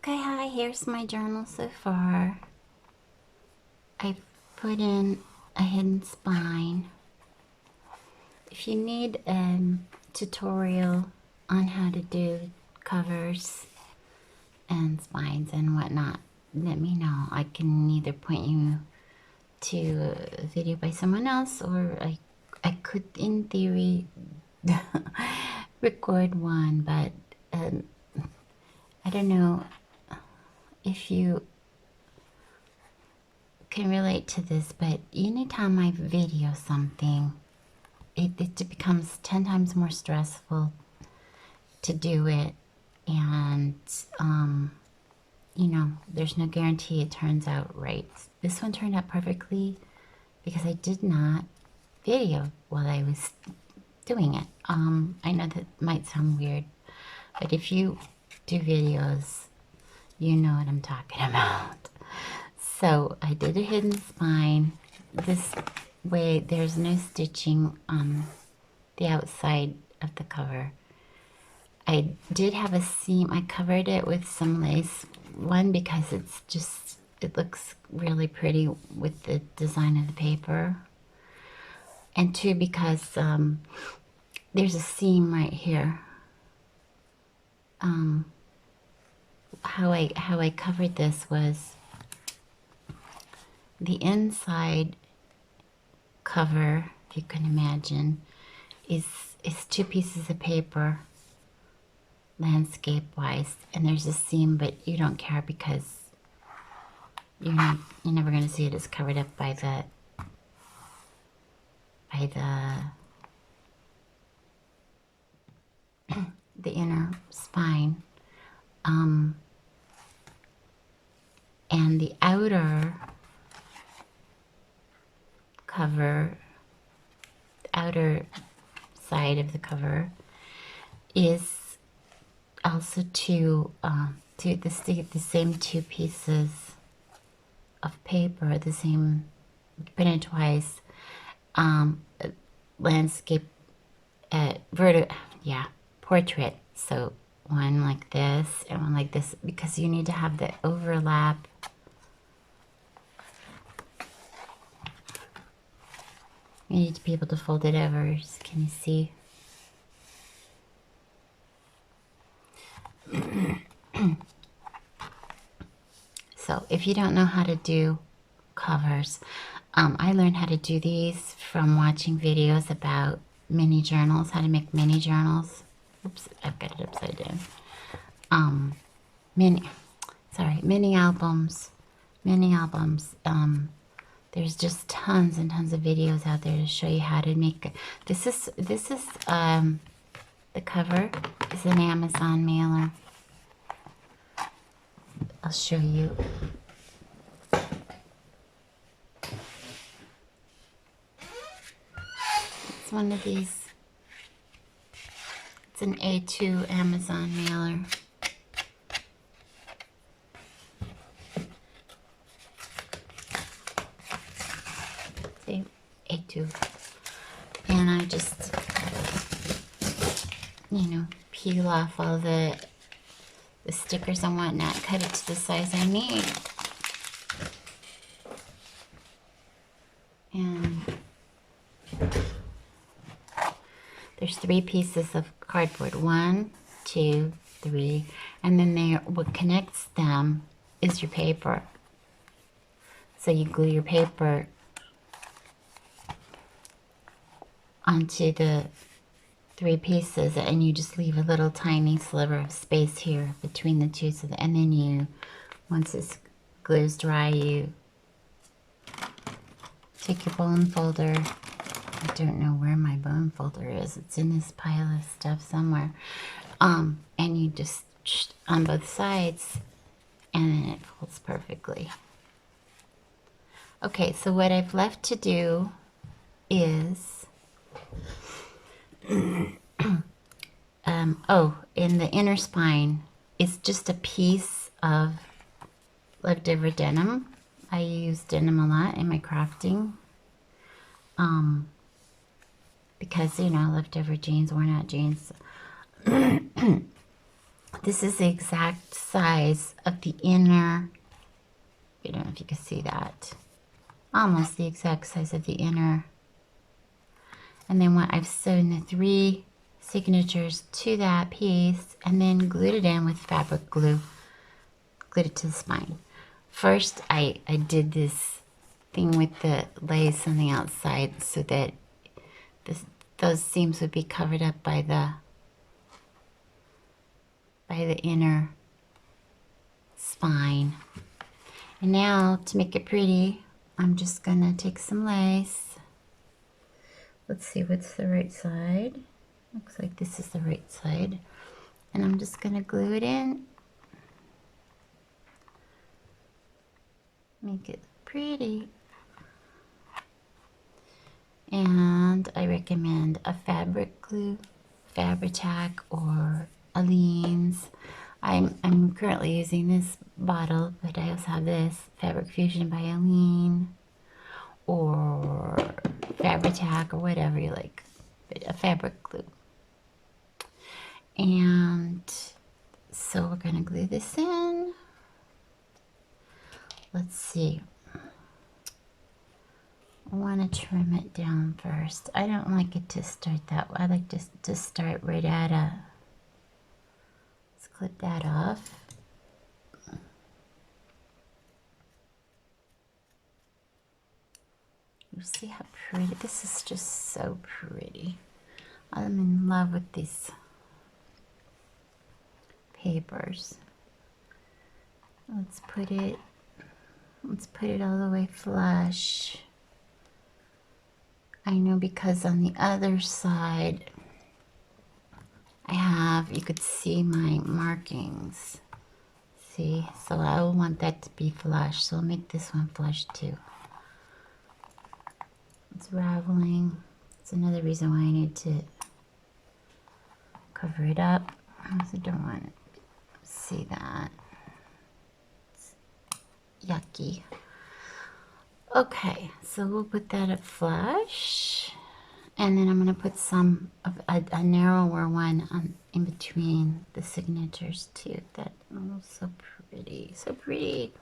Okay, hi, here's my journal so far. I've put in a hidden spine. If you need a tutorial on how to do covers and spines and whatnot, let me know. I can either point you to a video by someone else, or I could, in theory, record one, but I don't know if you can relate to this, but anytime I video something, it becomes 10 times more stressful to do it, and you know, there's no guarantee it turns out right. This one turned out perfectly because I did not video while I was doing it. I know that might sound weird, but if you do videos, you know what I'm talking about. So I did a hidden spine. This way there's no stitching on the outside of the cover. I did have a seam. I covered it with some lace. One, because it looks really pretty with the design of the paper. And two, because there's a seam right here. How I covered this was the inside cover, if you can imagine, is two pieces of paper, landscape wise, and there's a seam, but you don't care because you're never going to see it. It's covered up by the inner spine, and the outer cover, the outer side of the cover, is also the same two pieces of paper, the same printed twice, landscape, portrait. So one like this and one like this, because you need to have the overlap. You need to be able to fold it over. Can you see? So if you don't know how to do covers, I learned how to do these from watching videos about mini journals, how to make mini journals. Oops, I've got it upside down. Mini albums. There's just tons and tons of videos out there to show you how to make it. This is the cover is an Amazon mailer. I'll show you. It's one of these. It's an A2 Amazon mailer. See, A2. And I just, peel off all the stickers and whatnot, cut it to the size I need. And there's 3 pieces of cardboard. 1, 2, 3. And then what connects them is your paper. So you glue your paper onto the 3 pieces, and you just leave a little tiny sliver of space here between the two. And then once this glue's dry, you take your bone folder. I don't know where my bone folder is. It's in this pile of stuff somewhere. And you just on both sides, and then it folds perfectly. Okay, so what I've left to do is in the inner spine, it's just a piece of leftover denim. I use denim a lot in my crafting, because leftover jeans, worn out jeans, this is the exact size of the inner, I don't know if you can see that, almost the exact size of the inner. And then what I've sewn the 3 signatures to that piece and then glued it in with fabric glue, glued it to the spine. First, I did this thing with the lace on the outside so that those seams would be covered up by the inner spine. And now, to make it pretty, I'm just gonna take some lace. Let's see, what's the right side? Looks like this is the right side. And I'm just gonna glue it in. Make it pretty. And I recommend a fabric glue, Fabri-Tac or Aleene's. I'm currently using this bottle, but I also have this Fabric Fusion by Aleene or Fabri-Tac or whatever you like, but a fabric glue. And so we're gonna glue this in. Let's see. I want to trim it down first. I don't like it to start that way. I like to start right at a, let's clip that off. You see how pretty, this is just so pretty. I'm in love with these papers. Let's put it all the way flush. I know because on the other side I have, you could see my markings. See, so I will want that to be flush, so I'll make this one flush too. It's raveling. It's another reason why I need to cover it up. I also don't want to see that. It's yucky. Okay, so we'll put that up flush. And then I'm going to put some of a narrower one in between the signatures too. That, oh, so pretty, so pretty.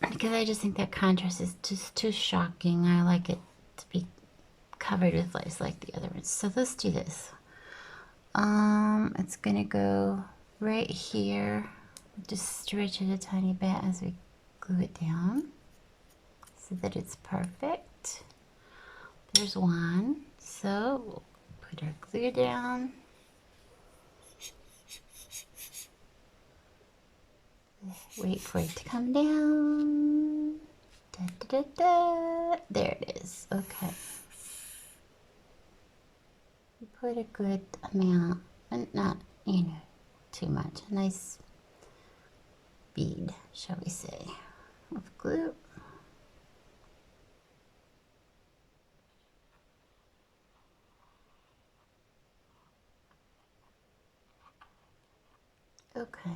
Because I just think that contrast is just too shocking. I like it to be covered with lace like the other ones. So let's do this. It's gonna go right here. Just stretch it a tiny bit as we glue it down so that it's perfect. There's one. So we'll put our glue down. Wait for it to come down. Da, da, da, da. There it is. Okay. You put a good amount, but not, you know, too much. A nice bead, shall we say, of glue. Okay.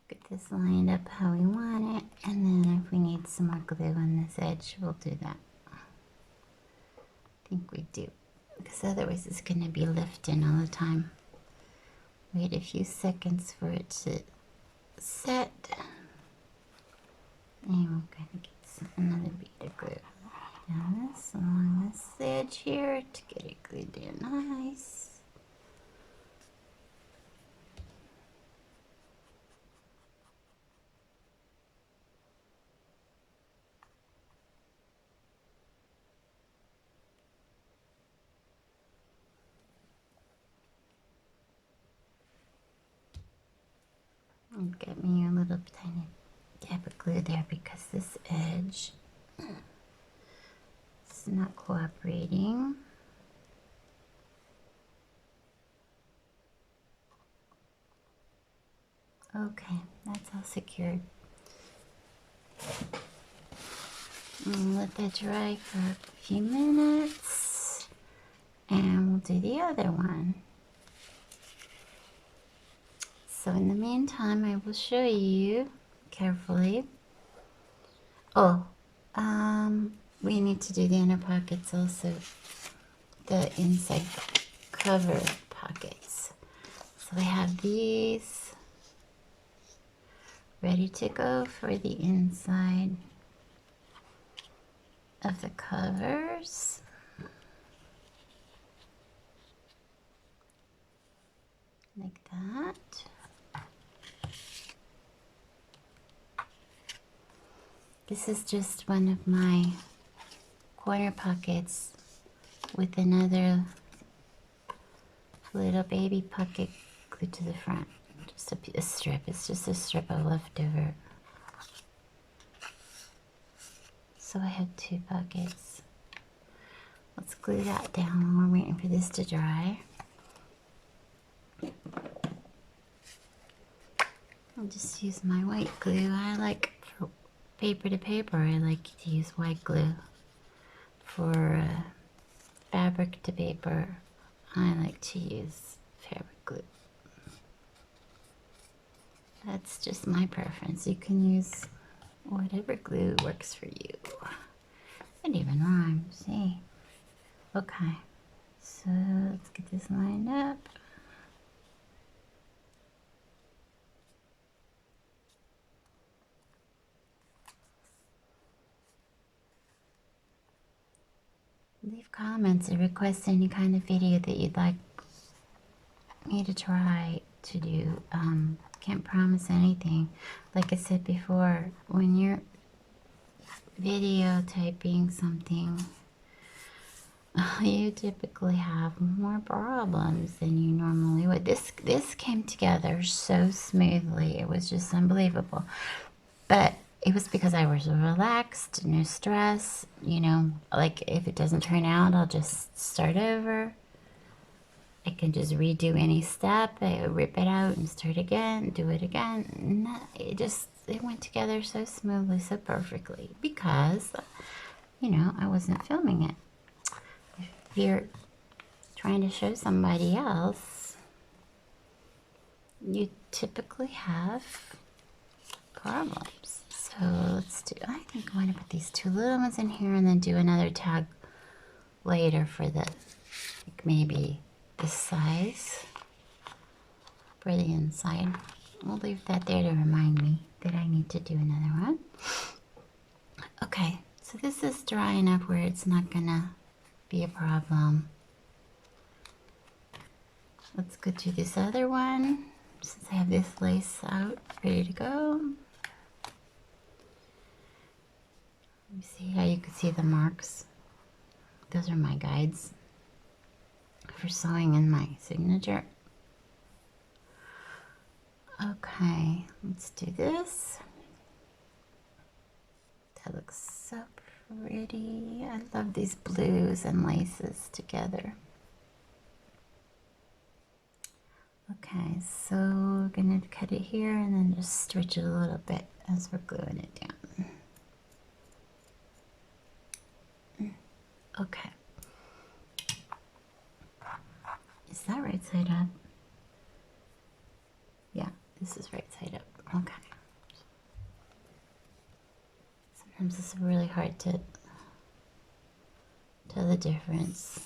Get this lined up how we want it, and then if we need some more glue on this edge, we'll do that. I think we do, because otherwise it's going to be lifting all the time. Wait a few seconds for it to set, and we're going to get another bead of glue down this along this edge here to get it glued in nice. And get me a little tiny dab of glue there because this edge is not cooperating. Okay, that's all secured. And let that dry for a few minutes. And we'll do the other one. So in the meantime, I will show you carefully. Oh, we need to do the inner pockets also. The inside cover pockets. So I have these ready to go for the inside of the covers. Like that. This is just one of my corner pockets with another little baby pocket glued to the front. Just a strip. It's just a strip of leftover. So I have 2 pockets. Let's glue that down while we're waiting for this to dry. I'll just use my white glue. I like for paper to paper, I like to use white glue. For fabric to paper, I like to use fabric glue. That's just my preference. You can use whatever glue works for you. It even rhymes, see? Okay, so let's get this lined up. Leave comments or request any kind of video that you'd like me to try to do. Can't promise anything. Like I said before, when you're videotaping something, you typically have more problems than you normally would. This came together so smoothly. It was just unbelievable. But it was because I was relaxed, no stress, you know, like if it doesn't turn out, I'll just start over. I can just redo any step, I rip it out and start again, do it again. It went together so smoothly, so perfectly because, you know, I wasn't filming it. If you're trying to show somebody else, you typically have problems. So let's do, I think I want to put these 2 little ones in here and then do another tag later for the, like maybe this size for the inside. We'll leave that there to remind me that I need to do another one. Okay, so this is dry enough where it's not gonna be a problem. Let's go to this other one since I have this lace out ready to go. You see how you can see the marks? Those are my guides for sewing in my signature. Okay, let's do this. That looks so pretty. I love these blues and laces together. Okay, so we're gonna cut it here and then just stretch it a little bit as we're gluing it down. Okay. Is that right side up? Yeah, this is right side up. Okay. Sometimes it's really hard to tell the difference.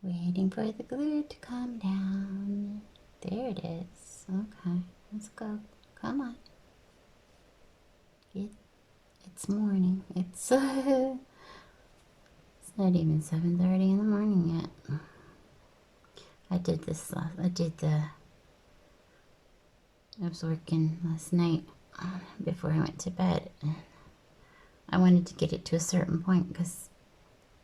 Waiting for the glue to come down. There it is. Okay, let's go. Come on. It's morning. It's not even 7:30 in the morning yet. I was working last night before I went to bed. I wanted to get it to a certain point because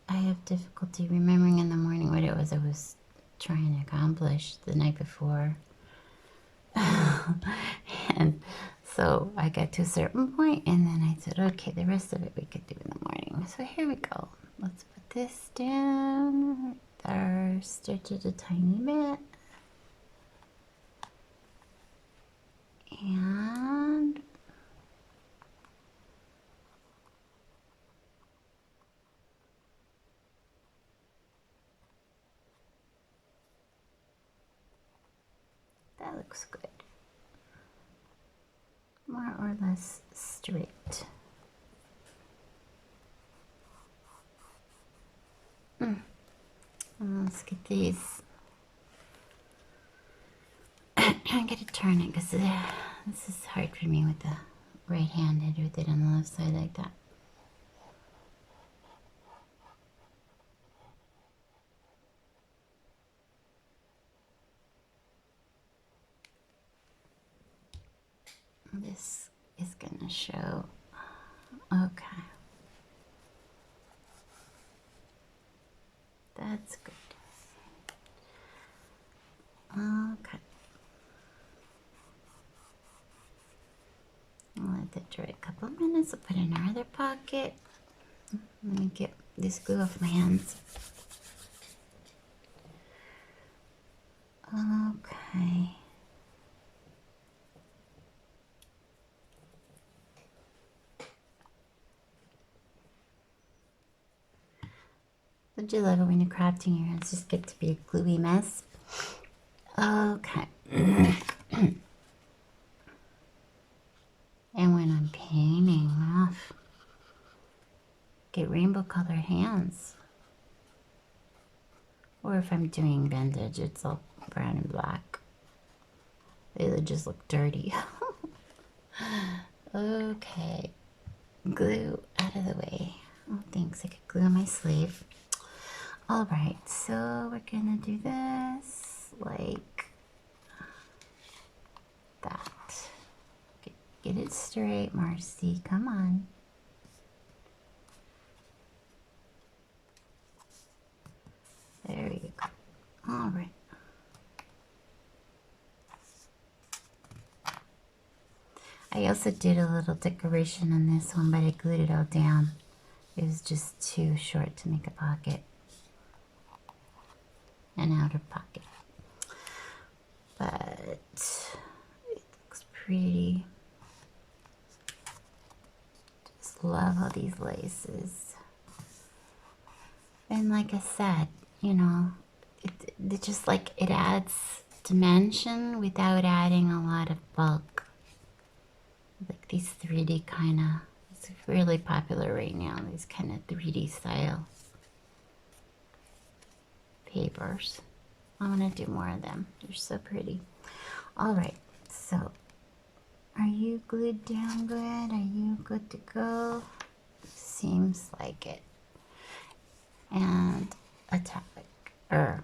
I have difficulty remembering in the morning what it was I was trying to accomplish the night before. And so I got to a certain point and then I said, okay, the rest of it we could do in the morning. So here we go. Let's put this down right or stretch it a tiny bit. And that looks good. More or less straight. Let's get these. I gotta turn it because this is hard for me with the right-handed with it on the left side like that. This is gonna show. Okay. That's good. Okay. I'll let that dry a couple of minutes. I'll put it in our other pocket. Let me get this glue off my hands. Okay. Don't you love it when you're crafting, your hands just get to be a gluey mess? Okay. And when I'm painting, get rainbow color hands. Or if I'm doing vintage, it's all brown and black. They just look dirty. Okay. Glue out of the way. Oh, thanks. I could glue on my sleeve. All right, so we're gonna do this like that. Get it straight, Marcy. Come on. There you go. All right. I also did a little decoration on this one, but I glued it all down. It was just too short to make a pocket. An outer pocket. But it looks pretty. Just love all these laces. And like I said, you know, it just like it adds dimension without adding a lot of bulk. Like these 3D kind of, it's really popular right now, these kind of 3D style papers. I'm gonna do more of them. They're so pretty. All right, so are you glued down good? Are you good to go? Seems like it. And a topic, or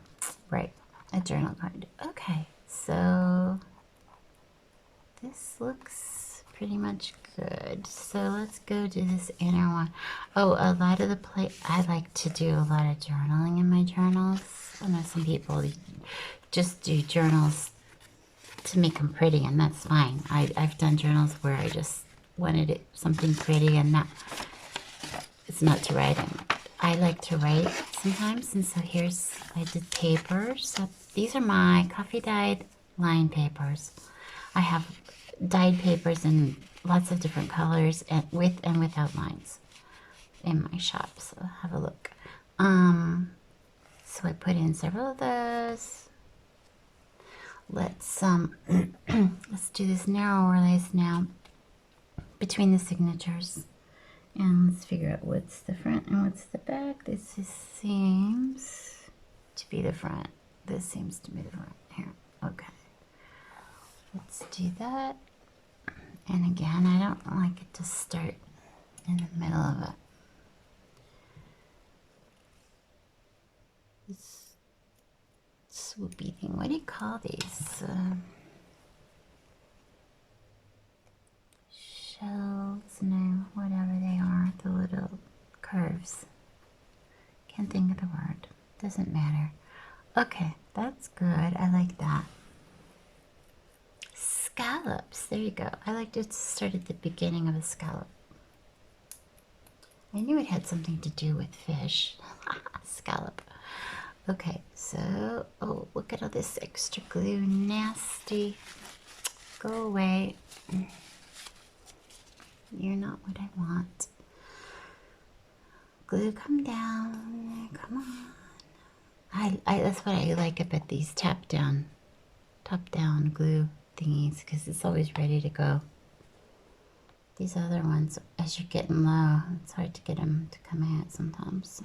right, a journal card. Okay, so this looks pretty much good. So let's go to this inner one. Oh, a lot of the I like to do a lot of journaling in my journals. I know some people just do journals to make them pretty, and that's fine. I've done journals where I just wanted it something pretty and not, it's not to write in. I like to write sometimes, and so here's, I did papers. So these are my coffee dyed line papers. I have dyed papers in lots of different colors and with and without lines in my shop, so have a look. So I put in several of those. Let's let's do this narrower lace now between the signatures, and let's figure out what's the front and what's the back. This seems to be the front. This seems to be the front here. Okay, let's do that. And again, I don't like it to start in the middle of it. This swoopy thing. What do you call these? Shells? No, whatever they are. The little curves. Can't think of the word. Doesn't matter. Okay, that's good. I like that. Scallops. There you go. I like to start at the beginning of a scallop. I knew it had something to do with fish. Scallop. Okay, so, oh, look at all this extra glue, nasty. Go away. You're not what I want. Glue, come down, come on. That's what I like about these top down glue thingies, because it's always ready to go. These other ones, as you're getting low, it's hard to get them to come out sometimes.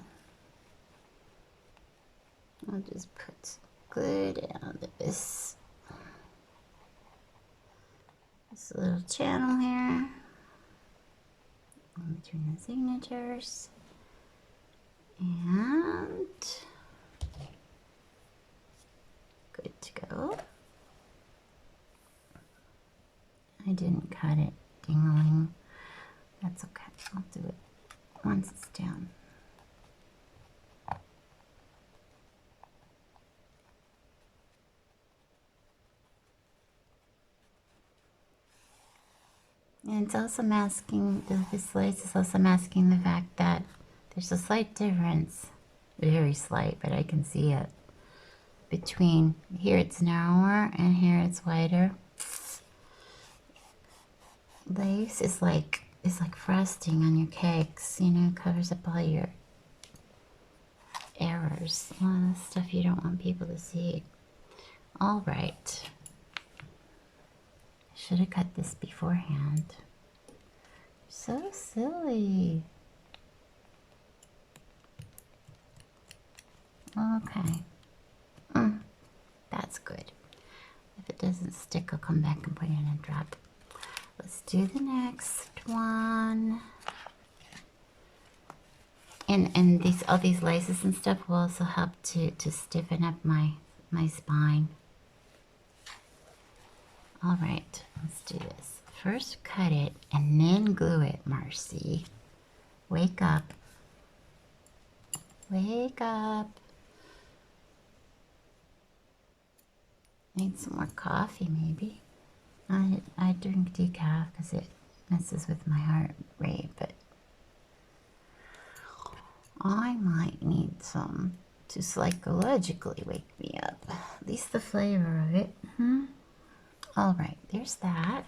I'll just put glue down this little channel here in between the signatures, and good to go. I didn't cut it, dingling. That's okay. I'll do it once it's down. And it's also masking, this lace is also masking the fact that there's a slight difference, very slight, but I can see it, between here it's narrower and here it's wider. Lace is like frosting on your cakes, you know, covers up all your errors, a lot of stuff you don't want people to see. All right. Should have cut this beforehand. So silly. Okay. That's good. If it doesn't stick, I'll come back and put it in a drop. Let's do the next one. And all these laces and stuff will also help to stiffen up my spine. All right, let's do this. First cut it and then glue it, Marcy. Wake up. Wake up. Need some more coffee, maybe. I drink decaf because it messes with my heart rate, but I might need some to psychologically wake me up. At least the flavor of it. All right, there's that.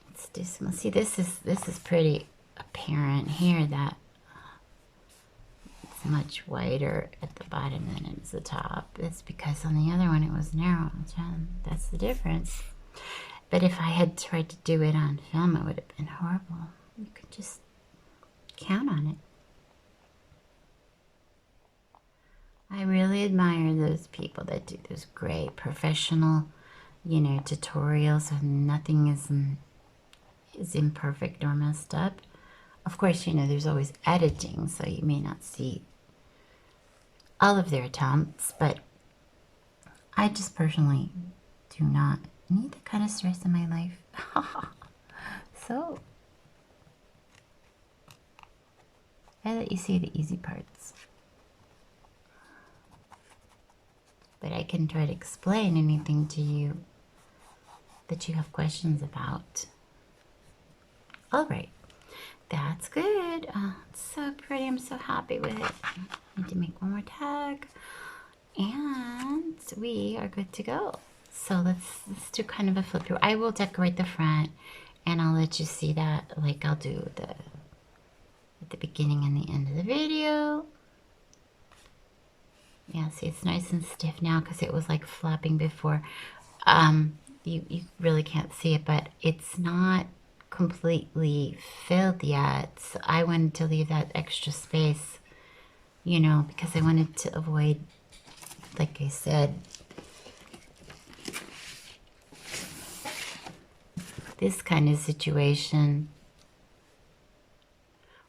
Let's do some. See, this is pretty apparent here that it's much wider at the bottom than it's the top. It's because on the other one it was narrow. That's the difference. But if I had tried to do it on film, it would have been horrible. You could just count on it. I really admire those people that do those great professional, you know, tutorials and nothing is imperfect or messed up. Of course, you know, there's always editing, so you may not see all of their attempts, but I just personally do not need that kind of stress in my life. So I let you see the easy parts. But I can try to explain anything to you that you have questions about. All right, that's good. Oh, it's so pretty. I'm so happy with it. I need to make one more tag, and we are good to go. So let's do kind of a flip through. I will decorate the front, and I'll let you see that. Like I'll do at the beginning and the end of the video. Yeah, see, it's nice and stiff now because it was like flapping before. You really can't see it, but it's not completely filled yet. So I wanted to leave that extra space, you know, because I wanted to avoid, like I said, this kind of situation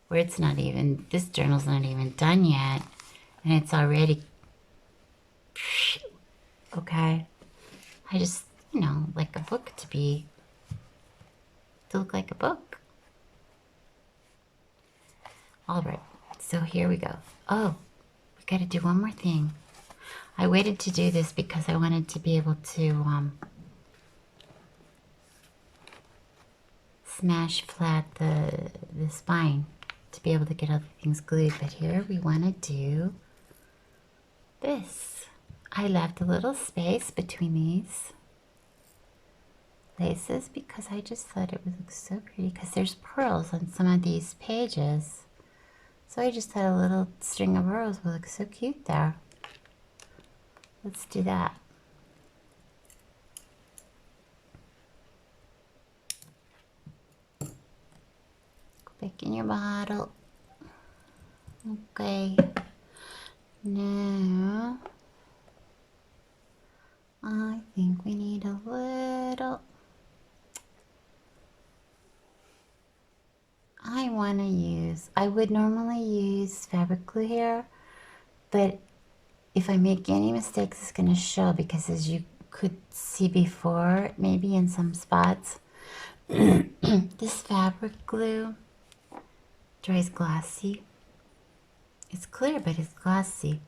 where it's not even, this journal's not even done yet, and it's already, okay. I just, you know, like a book to look like a book. All right, so here we go. Oh, we got to do one more thing. I waited to do this because I wanted to be able to smash flat the spine to be able to get other things glued. But here we want to do this. I left a little space between these laces because I just thought it would look so pretty because there's pearls on some of these pages. So I just thought a little string of pearls would look so cute there. Let's do that. Go back in your bottle. Okay. Now, I think we need a little. I would normally use fabric glue here, but if I make any mistakes, it's going to show because as you could see before, maybe in some spots, this fabric glue dries glossy. It's clear, but it's glossy.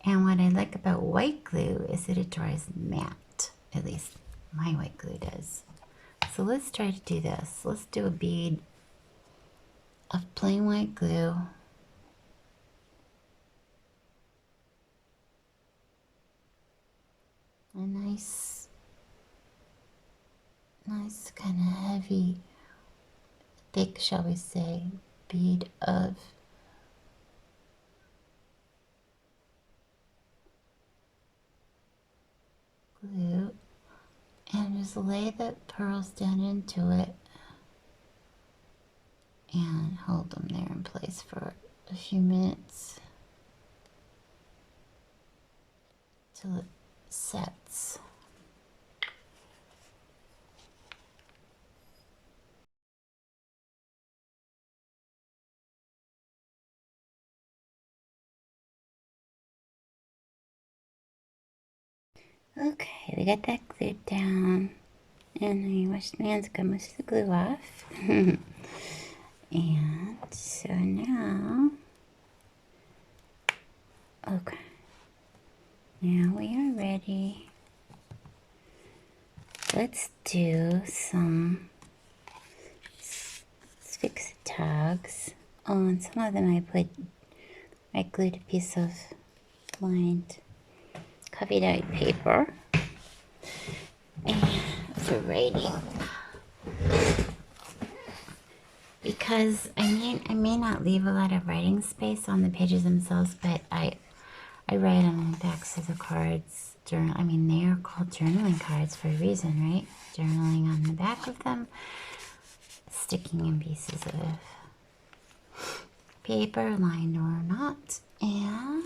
And what I like about white glue is that it dries matte. At least my white glue does. So let's try to do this. Let's do a bead of plain white glue. A nice kind of heavy, thick, shall we say, bead of glue, and just lay the pearls down into it and hold them there in place for a few minutes till it sets. Okay, we got that glued down, and then you wash the hands, go most of the glue off. And so now, okay, now we are ready. Let's do some fix tags. On some of them I glued a piece of lined coffee dyed paper. And for writing, because I may not leave a lot of writing space on the pages themselves, but I write on the backs of the cards. They are called journaling cards for a reason, right? Journaling on the back of them, sticking in pieces of paper, lined or not, and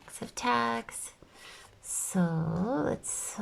backs of tags. So let's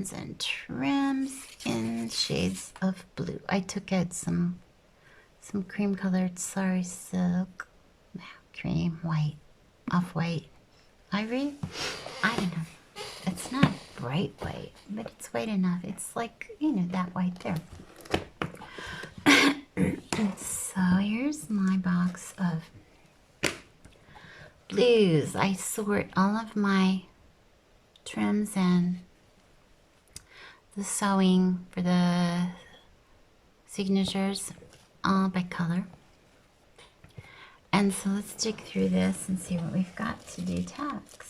ends and trims in shades of blue. I took out some cream colored sari silk, cream, white, off-white, ivory. I don't know. It's not bright white, but it's white enough. It's like, you know, that white there. So here's my box of blues. I sort all of my trims and the sewing for the signatures all by color. And so let's dig through this and see what we've got to do tags.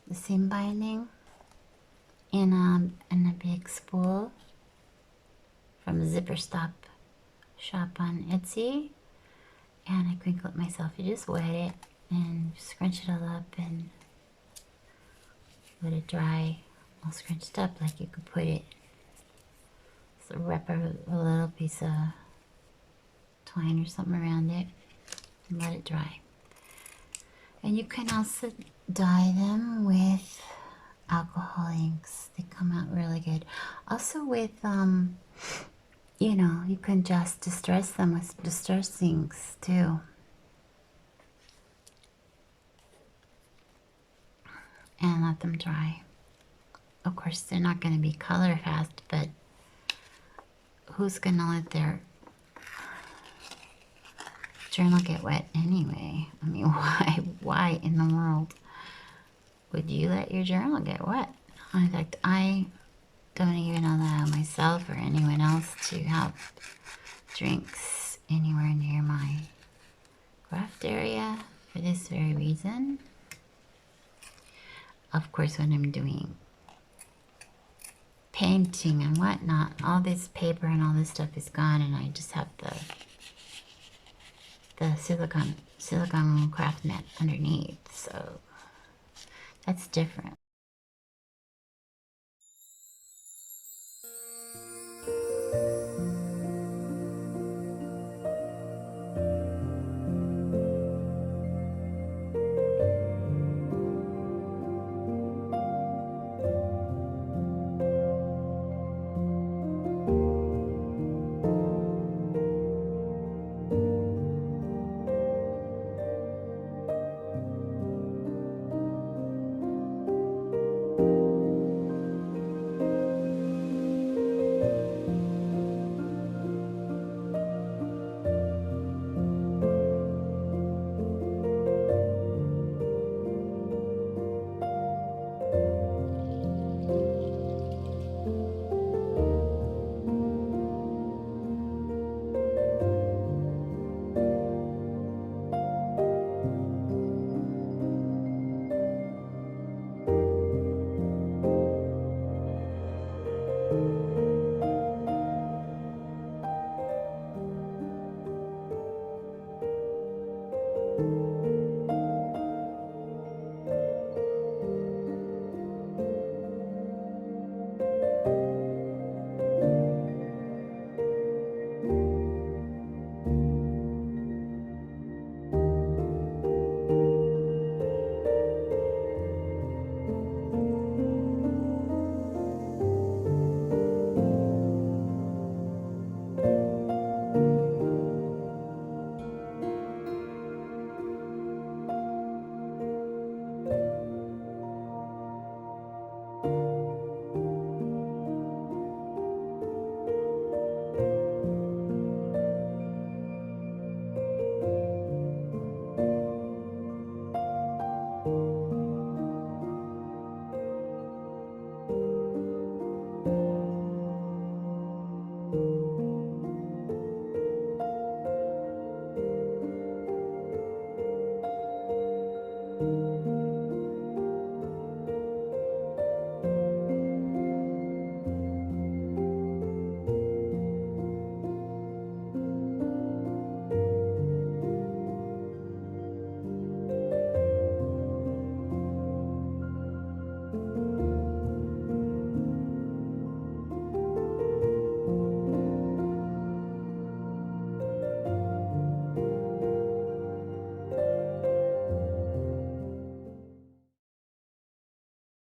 the seam binding in a big spool from a zipper stop shop on Etsy, and I crinkle it myself. You just wet it and scrunch it all up and let it dry all scrunched up, like you could put it, so wrap a little piece of twine or something around it and let it dry. And you can also dye them with alcohol inks. They come out really good. Also with, you know, you can just distress them with distress inks too. And let them dry. Of course, they're not going to be color fast, but who's going to let their journal get wet anyway? I mean, why in the world would you let your journal get wet? In fact, I don't even allow myself or anyone else to have drinks anywhere near my craft area for this very reason. Of course, when I'm doing painting and whatnot, all this paper and all this stuff is gone, and I just have the silicone craft mat underneath, so that's different.